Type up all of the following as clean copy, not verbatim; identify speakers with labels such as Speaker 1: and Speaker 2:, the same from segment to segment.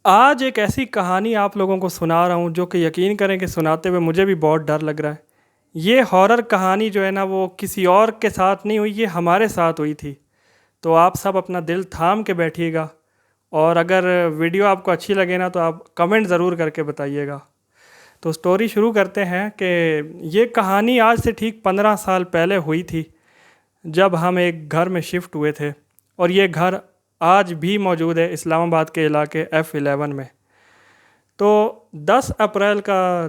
Speaker 1: آج ایک ایسی کہانی آپ لوگوں کو سنا رہا ہوں جو کہ یقین کریں کہ سناتے ہوئے مجھے بھی بہت ڈر لگ رہا ہے۔ یہ ہارر کہانی جو ہے نا وہ کسی اور کے ساتھ نہیں ہوئی، یہ ہمارے ساتھ ہوئی تھی۔ تو آپ سب اپنا دل تھام کے بیٹھیے گا، اور اگر ویڈیو آپ کو اچھی لگے نا تو آپ کمنٹ ضرور کر کے بتائیے گا۔ تو سٹوری شروع کرتے ہیں کہ یہ کہانی آج سے ٹھیک 15 سال پہلے ہوئی تھی، جب ہم ایک گھر میں شفٹ ہوئے تھے، اور یہ گھر آج بھی موجود ہے اسلام آباد کے علاقے F11 میں۔ تو 10 اپریل کا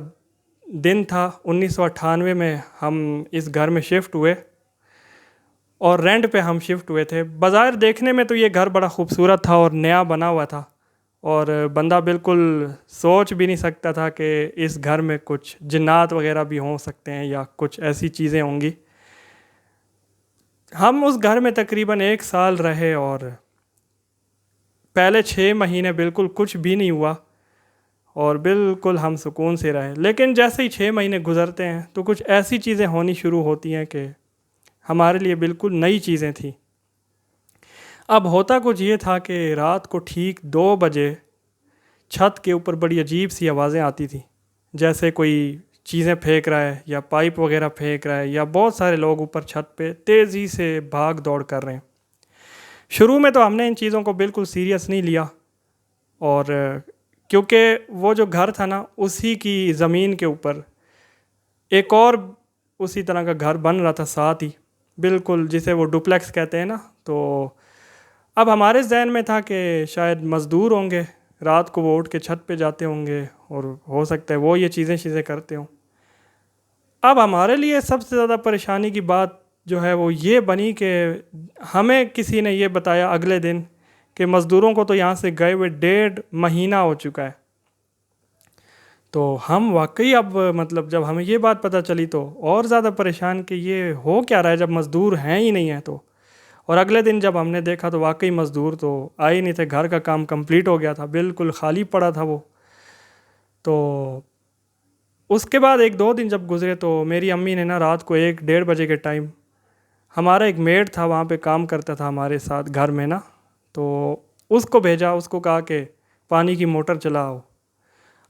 Speaker 1: دن تھا 1998 میں ہم اس گھر میں شفٹ ہوئے، اور رینٹ پہ ہم شفٹ ہوئے تھے۔ بظاہر دیکھنے میں تو یہ گھر بڑا خوبصورت تھا اور نیا بنا ہوا تھا، اور بندہ بالکل سوچ بھی نہیں سکتا تھا کہ اس گھر میں کچھ جنات وغیرہ بھی ہو سکتے ہیں یا کچھ ایسی چیزیں ہوں گی۔ ہم اس گھر میں تقریباً 1 سال رہے، اور پہلے 6 مہینے بالکل کچھ بھی نہیں ہوا، اور بالکل ہم سکون سے رہے۔ لیکن جیسے ہی 6 مہینے گزرتے ہیں تو کچھ ایسی چیزیں ہونی شروع ہوتی ہیں کہ ہمارے لیے بالکل نئی چیزیں تھیں۔ اب ہوتا کچھ یہ تھا کہ رات کو ٹھیک 2 بجے چھت کے اوپر بڑی عجیب سی آوازیں آتی تھیں، جیسے کوئی چیزیں پھینک رہا ہے یا پائپ وغیرہ پھینک رہا ہے، یا بہت سارے لوگ اوپر چھت پہ تیزی سے بھاگ دوڑ کر رہے ہیں۔ شروع میں تو ہم نے ان چیزوں کو بالکل سیریس نہیں لیا، اور کیونکہ وہ جو گھر تھا نا اسی کی زمین کے اوپر ایک اور اسی طرح کا گھر بن رہا تھا ساتھ ہی، بالکل جسے وہ ڈوپلیکس کہتے ہیں نا۔ تو اب ہمارے ذہن میں تھا کہ شاید مزدور ہوں گے، رات کو وہ اٹھ کے چھت پہ جاتے ہوں گے، اور ہو سکتا ہے وہ یہ چیزیں کرتے ہوں۔ اب ہمارے لیے سب سے زیادہ پریشانی کی بات جو ہے وہ یہ بنی کہ ہمیں کسی نے یہ بتایا اگلے دن کہ مزدوروں کو تو یہاں سے گئے ہوئے 1.5 مہینہ ہو چکا ہے۔ تو ہم واقعی اب مطلب جب ہمیں یہ بات پتہ چلی تو اور زیادہ پریشان کہ یہ ہو کیا رہا ہے جب مزدور ہیں ہی نہیں ہیں تو۔ اور اگلے دن جب ہم نے دیکھا تو واقعی مزدور تو آئے نہیں تھے، گھر کا کام کمپلیٹ ہو گیا تھا، بالکل خالی پڑا تھا وہ۔ تو اس کے بعد 1-2 دن جب گزرے تو میری امی نے نا رات کو 1-1:30 بجے کے ٹائم، ہمارا ایک میڈ تھا وہاں پہ کام کرتا تھا ہمارے ساتھ گھر میں نا، تو اس کو بھیجا، اس کو کہا کہ پانی کی موٹر چلاؤ۔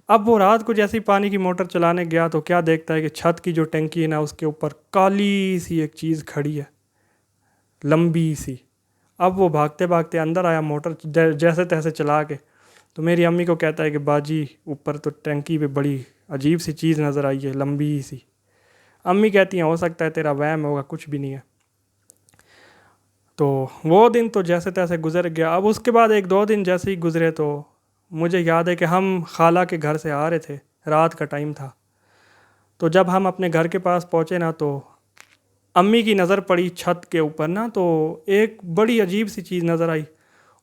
Speaker 1: اب وہ رات کو جیسے ہی پانی کی موٹر چلانے گیا تو کیا دیکھتا ہے کہ چھت کی جو ٹینکی ہے نا اس کے اوپر کالی سی ایک چیز کھڑی ہے، لمبی سی۔ اب وہ بھاگتے بھاگتے اندر آیا موٹر جیسے تیسے چلا کے، تو میری امی کو کہتا ہے کہ باجی اوپر تو ٹینکی پہ بڑی عجیب سی چیز نظر آئی ہے، لمبی سی۔ امی کہتی ہیں ہو سکتا ہے تیرا وہم ہوگا، کچھ بھی نہیں ہے۔ تو وہ دن تو جیسے تیسے گزر گیا۔ اب اس کے بعد 1-2 دن جیسے ہی گزرے تو مجھے یاد ہے کہ ہم خالہ کے گھر سے آ رہے تھے، رات کا ٹائم تھا۔ تو جب ہم اپنے گھر کے پاس پہنچے نا تو امی کی نظر پڑی چھت کے اوپر نا، تو ایک بڑی عجیب سی چیز نظر آئی،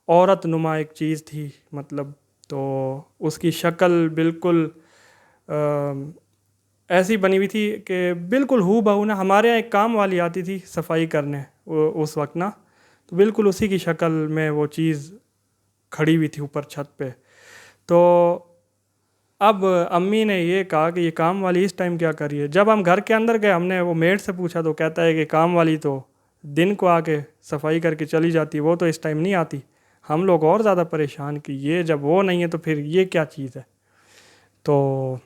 Speaker 1: عورت نما ایک چیز تھی مطلب۔ تو اس کی شکل بالکل ایسی بنی ہوئی تھی کہ بالکل ہو بہو نا، ہمارے یہاں ایک کام والی آتی تھی صفائی کرنے اس وقت نا، تو بالکل اسی کی شکل میں وہ چیز کھڑی ہوئی تھی اوپر چھت پہ۔ تو اب امی نے یہ کہا کہ یہ کام والی اس ٹائم کیا کر رہی ہے۔ جب ہم گھر کے اندر گئے ہم نے وہ میڈ سے پوچھا تو کہتا ہے کہ کام والی تو دن کو آ کے صفائی کر کے چلی جاتی، وہ تو اس ٹائم نہیں آتی۔ ہم لوگ اور زیادہ پریشان کہ یہ جب وہ نہیں ہے تو پھر یہ کیا چیز ہے۔ تو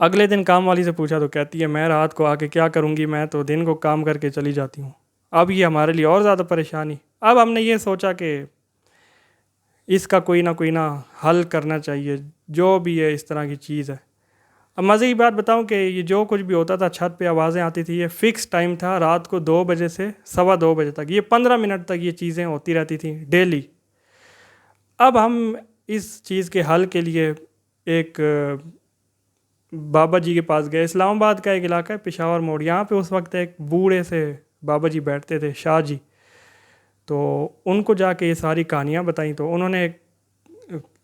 Speaker 1: اگلے دن کام والی سے پوچھا تو کہتی ہے میں رات کو آ کے کیا کروں گی، میں تو دن کو کام کر کے چلی جاتی ہوں۔ اب یہ ہمارے لیے اور زیادہ پریشانی۔ اب ہم نے یہ سوچا کہ اس کا کوئی نہ حل کرنا چاہیے، جو بھی ہے اس طرح کی چیز ہے۔ اب مزے کی بات بتاؤں کہ یہ جو کچھ بھی ہوتا تھا چھت پہ آوازیں آتی تھی، یہ فکس ٹائم تھا رات کو 2 بجے سے 2:15 تک، یہ 15 منٹ تک یہ چیزیں ہوتی رہتی تھیں ڈیلی۔ اب ہم اس چیز کے حل کے لیے ایک بابا جی کے پاس گئے۔ اسلام آباد کا ایک علاقہ ہے پشاور موڑ، یہاں پہ اس وقت ایک بوڑھے سے بابا جی بیٹھتے تھے، شاہ جی۔ تو ان کو جا کے یہ ساری کہانیاں بتائیں تو انہوں نے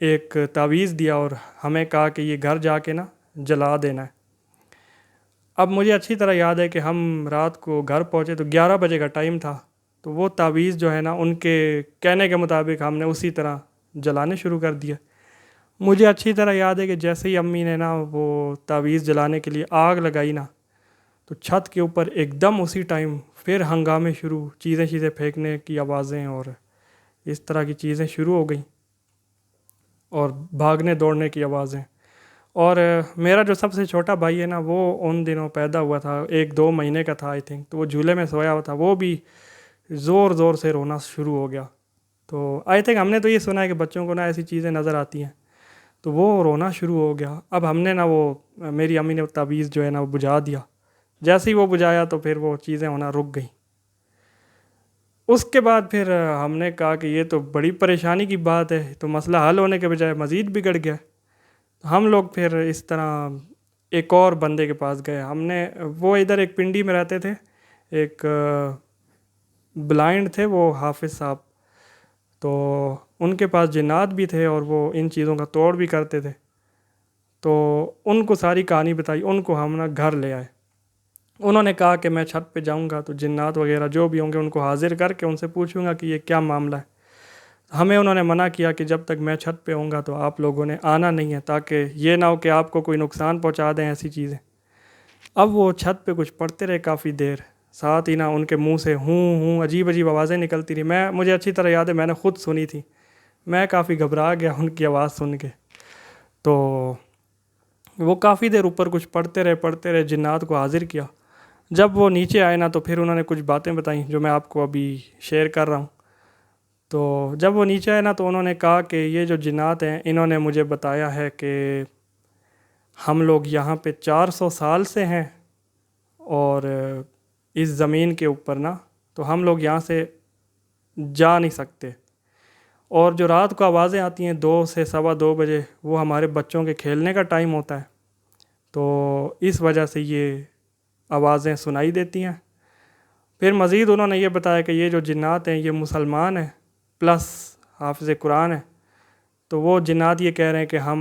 Speaker 1: ایک تعویذ دیا اور ہمیں کہا کہ یہ گھر جا کے نا جلا دینا ہے۔ اب مجھے اچھی طرح یاد ہے کہ ہم رات کو گھر پہنچے تو 11 بجے کا ٹائم تھا، تو وہ تعویذ جو ہے نا ان کے کہنے کے مطابق ہم نے اسی طرح جلانے شروع کر دیا۔ مجھے اچھی طرح یاد ہے کہ جیسے ہی امی نے نا وہ تعویذ جلانے کے لیے آگ لگائی نا، تو چھت کے اوپر ایک دم اسی ٹائم پھر ہنگامے شروع، چیزیں پھینکنے کی آوازیں اور اس طرح کی چیزیں شروع ہو گئیں۔ اور بھاگنے دوڑنے کی آوازیں. اور میرا جو سب سے چھوٹا بھائی ہے نا وہ ان دنوں پیدا ہوا تھا, 1-2 مہینے کا تھا آئی تھنک, تو وہ جھولے میں سویا ہوا تھا, وہ بھی زور زور سے رونا شروع ہو گیا. تو آئی تھنک ہم نے تو یہ سنا ہے کہ بچوں کو نا ایسی چیزیں نظر آتی ہیں, تو وہ رونا شروع ہو گیا. اب ہم نے نا وہ میری امی نے تعویذ جو ہے نا وہ بجھا دیا. جیسے ہی وہ بجھایا تو پھر وہ چیزیں ہونا رک گئیں. اس کے بعد پھر ہم نے کہا کہ یہ تو بڑی پریشانی کی بات ہے, تو مسئلہ حل ہونے کے بجائے مزید بگڑ گیا. ہم لوگ پھر اس طرح ایک اور بندے کے پاس گئے. ہم نے وہ ادھر ایک پنڈی میں رہتے تھے, ایک بلائنڈ تھے وہ حافظ صاحب, تو ان کے پاس جنات بھی تھے اور وہ ان چیزوں کا توڑ بھی کرتے تھے. تو ان کو ساری کہانی بتائی, ان کو ہم نا گھر لے آئے. انہوں نے کہا کہ میں چھت پہ جاؤں گا تو جنات وغیرہ جو بھی ہوں گے ان کو حاضر کر کے ان سے پوچھوں گا کہ یہ کیا معاملہ ہے. ہمیں انہوں نے منع کیا کہ جب تک میں چھت پہ ہوں گا تو آپ لوگوں نے آنا نہیں ہے, تاکہ یہ نہ ہو کہ آپ کو کوئی نقصان پہنچا دیں ایسی چیزیں. اب وہ چھت پہ کچھ پڑھتے رہے کافی دیر, ساتھ ہی نا ان کے منہ سے ہوں عجیب عجیب آوازیں نکلتی رہی. مجھے اچھی طرح یاد ہے, میں نے خود سنی تھی. میں کافی گھبرا گیا ان کی آواز سن کے. تو وہ کافی دیر اوپر کچھ پڑھتے رہے, جنات کو حاضر کیا. جب وہ نیچے آئے نا تو پھر انہوں نے کچھ باتیں بتائیں جو میں آپ کو ابھی شیئر کر رہا ہوں. تو جب وہ نیچے آئے نا تو انہوں نے کہا کہ یہ جو جنات ہیں انہوں نے مجھے بتایا ہے کہ ہم لوگ یہاں پہ 400 سال سے ہیں, اور اس زمین کے اوپر نا تو ہم لوگ یہاں سے جا نہیں سکتے. اور جو رات کو آوازیں آتی ہیں 2 سے 2:15 بجے, وہ ہمارے بچوں کے کھیلنے کا ٹائم ہوتا ہے, تو اس وجہ سے یہ آوازیں سنائی دیتی ہیں. پھر مزید انہوں نے یہ بتایا کہ یہ جو جنات ہیں یہ مسلمان ہیں پلس حافظ قرآن ہیں. تو وہ جنات یہ کہہ رہے ہیں کہ ہم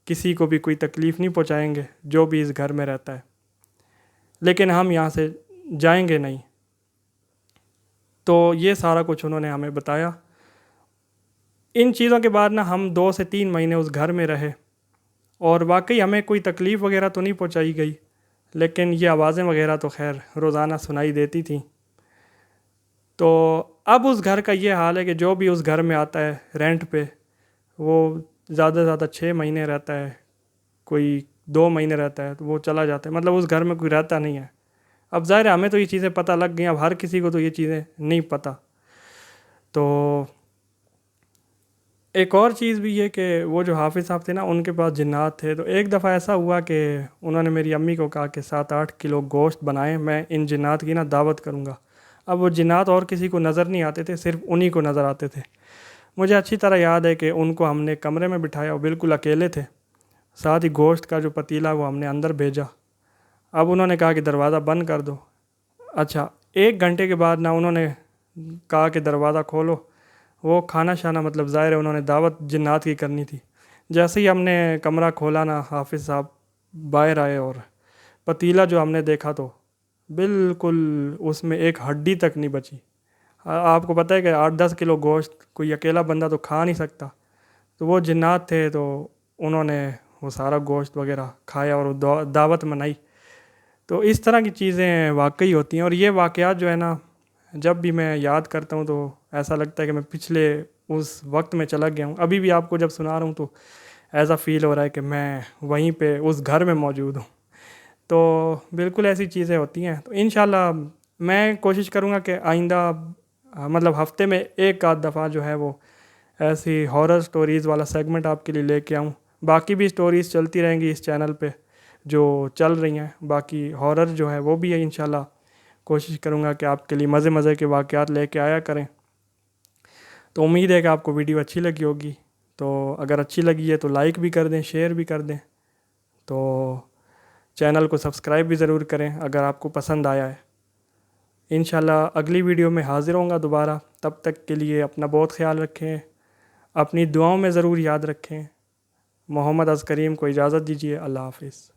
Speaker 1: کسی کو بھی کوئی تکلیف نہیں پہنچائیں گے جو بھی اس گھر میں رہتا ہے, لیکن ہم یہاں سے جائیں گے نہیں. تو یہ سارا کچھ انہوں نے ہمیں بتایا. ان چیزوں کے بعد نا ہم 2 سے 3 مہینے اس گھر میں رہے, اور واقعی ہمیں کوئی تکلیف وغیرہ تو نہیں پہنچائی گئی, لیکن یہ آوازیں وغیرہ تو خیر روزانہ سنائی دیتی تھیں. تو اب اس گھر کا یہ حال ہے کہ جو بھی اس گھر میں آتا ہے رینٹ پہ وہ زیادہ سے زیادہ 6 مہینے رہتا ہے, کوئی 2 مہینے رہتا ہے تو وہ چلا جاتا ہے. مطلب اس گھر میں کوئی رہتا نہیں ہے. اب ظاہر ہے ہمیں تو یہ چیزیں پتہ لگ گئیں, اب ہر کسی کو تو یہ چیزیں نہیں پتہ. تو ایک اور چیز بھی یہ کہ وہ جو حافظ صاحب تھے نا ان کے پاس جنات تھے. تو ایک دفعہ ایسا ہوا کہ انہوں نے میری امی کو کہا کہ 7-8 کلو گوشت بنائیں, میں ان جنات کی نا دعوت کروں گا. اب وہ جنات اور کسی کو نظر نہیں آتے تھے, صرف انہی کو نظر آتے تھے. مجھے اچھی طرح یاد ہے کہ ان کو ہم نے کمرے میں بٹھایا, وہ بالکل اکیلے تھے. ساتھ ہی گوشت کا جو پتیلا وہ ہم نے اندر بھیجا. اب انہوں نے کہا کہ دروازہ بند کر دو. اچھا 1 گھنٹے کے بعد نا انہوں نے کہا کہ دروازہ کھولو. وہ کھانا شانا مطلب ظاہر ہے انہوں نے دعوت جنات کی کرنی تھی. جیسے ہی ہم نے کمرہ کھولا نا حافظ صاحب باہر آئے, اور پتیلا جو ہم نے دیکھا تو بالکل اس میں ایک ہڈی تک نہیں بچی. آپ کو پتہ ہے کہ 8-10 کلو گوشت کوئی اکیلا بندہ تو کھا نہیں سکتا. تو وہ جنات تھے تو انہوں نے وہ سارا گوشت وغیرہ کھایا اور دعوت منائی. تو اس طرح کی چیزیں واقعی ہوتی ہیں. اور یہ واقعات جو ہے نا جب بھی میں یاد کرتا ہوں تو ایسا لگتا ہے کہ میں پچھلے اس وقت میں چلا گیا ہوں. ابھی بھی آپ کو جب سنا رہا ہوں تو ایسا فیل ہو رہا ہے کہ میں وہیں پہ اس گھر میں موجود ہوں. تو بالکل ایسی چیزیں ہوتی ہیں. تو انشاءاللہ میں کوشش کروں گا کہ آئندہ مطلب ہفتے میں 1-8 دفعہ جو ہے وہ ایسی ہارر سٹوریز والا سیگمنٹ آپ کے لیے لے کے آؤں. باقی بھی سٹوریز چلتی رہیں گی اس چینل پہ جو چل رہی ہیں. باقی ہارر جو ہے وہ بھی ہے, انشاءاللہ کوشش کروں گا کہ آپ کے لیے مزے کے واقعات لے کے آیا کریں. تو امید ہے کہ آپ کو ویڈیو اچھی لگی ہوگی. تو اگر اچھی لگی ہے تو لائک بھی کر دیں, شیئر بھی کر دیں. تو چینل کو سبسکرائب بھی ضرور کریں اگر آپ کو پسند آیا ہے. انشاءاللہ اگلی ویڈیو میں حاضر ہوں گا دوبارہ. تب تک کے لیے اپنا بہت خیال رکھیں, اپنی دعاؤں میں ضرور یاد رکھیں. محمد عزکریم کو اجازت دیجیے. اللہ حافظ.